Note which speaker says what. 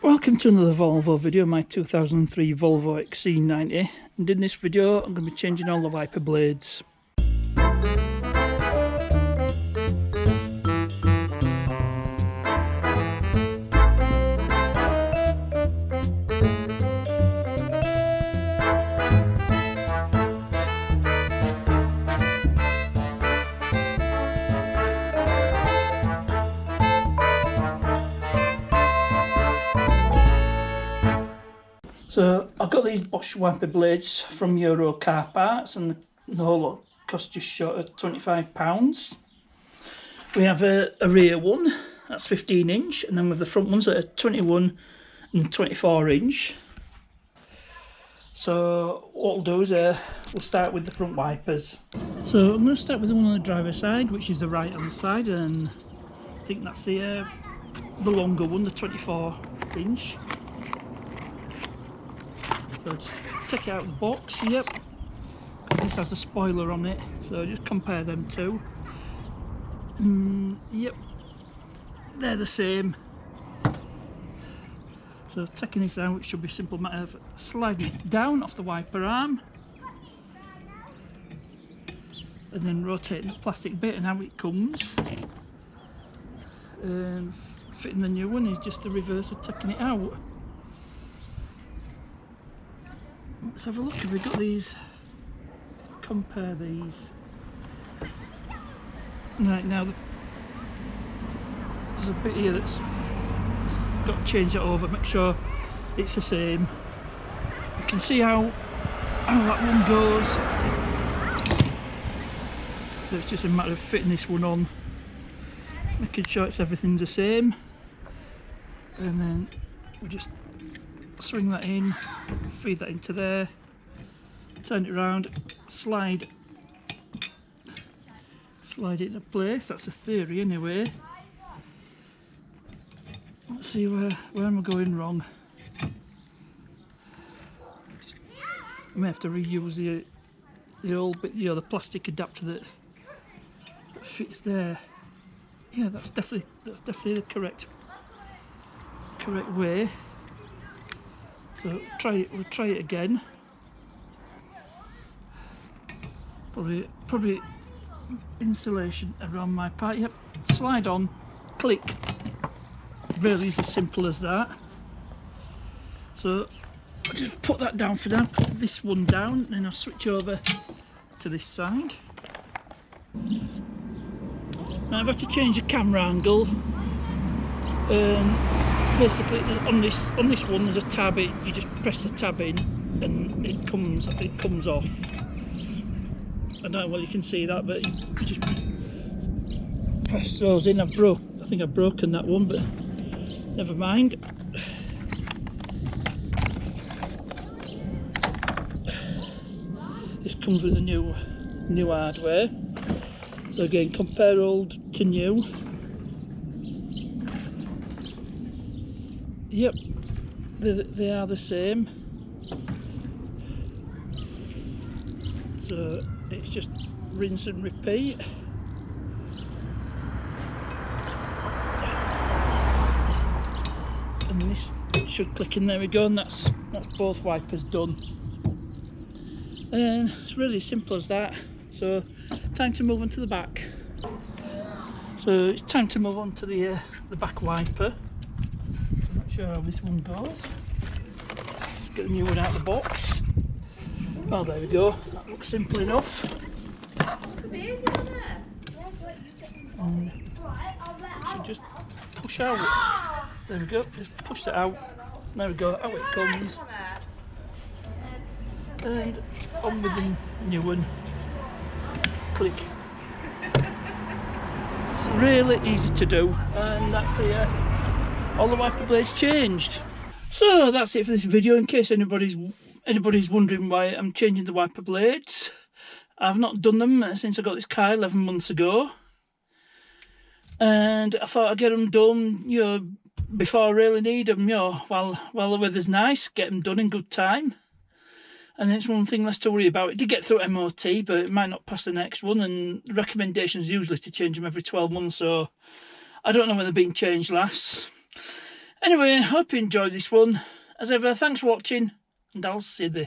Speaker 1: Welcome to another Volvo video, my 2003 Volvo XC90, and in this video I'm going to be changing all the wiper blades. So I've got these Bosch wiper blades from Euro Car Parts, and the whole lot cost just short of £25. We have a rear one, that's 15 inch, and then with the front ones that are 21 and 24 inch. So what we'll do is we'll start with the front wipers. So I'm going to start with the one on the driver's side, which is the right hand side, and I think that's the longer one, the 24 inch. So just take it out of the box, yep, because this has a spoiler on it, so just compare them two. Yep, they're the same. So taking this out, it should be a simple matter of sliding it down off the wiper arm and then rotating the plastic bit, and out it comes. And fitting the new one is just the reverse of taking it out. Let's have a look. Have we got these? Compare these. Right, now there's a bit here that's got to change it over, make sure it's the same. You can see how that one goes. So it's just a matter of fitting this one on, making sure everything's the same, and then we just swing that in, feed that into there, turn it around, slide it into place. That's the theory anyway. Let's see where am I going wrong. I may have to reuse the old bit, the plastic adapter that fits there. Yeah, that's definitely the correct way. So we'll try it again. Probably insulation around my part. Yep, slide on, click. Really is as simple as that. So I'll just put that down for now, put this one down, then I'll switch over to this side. Now I've had to change the camera angle. Basically on this one there's a tab. You just press the tab in and it comes off. I don't know whether you can see that, but you just press those in. I think I've broken that one, but never mind. This comes with a new hardware. So again, compare old to new. Yep, they are the same. So it's just rinse and repeat. And this should click in. There we go, and that's both wipers done. And it's really as simple as that. So time to move on to the back. So it's time to move on to the back wiper. Sure how this one goes. Let's get the new one out of the box. Oh, there we go. That looks simple enough. And it should just push out. There we go. Just push that out. There we go. Out it comes. And on with the new one. Click. It's really easy to do, and that's it. All the wiper blades changed. So that's it for this video. In case anybody's wondering why I'm changing the wiper blades, I've not done them since I got this car 11 months ago, and I thought I'd get them done, before I really need them, while the weather's nice, get them done in good time. And then it's one thing less to worry about. It did get through MOT, but it might not pass the next one, and the recommendation is usually to change them every 12 months, so I don't know when they're being changed last. Anyway, I hope you enjoyed this one. As ever, thanks for watching, and I'll see you.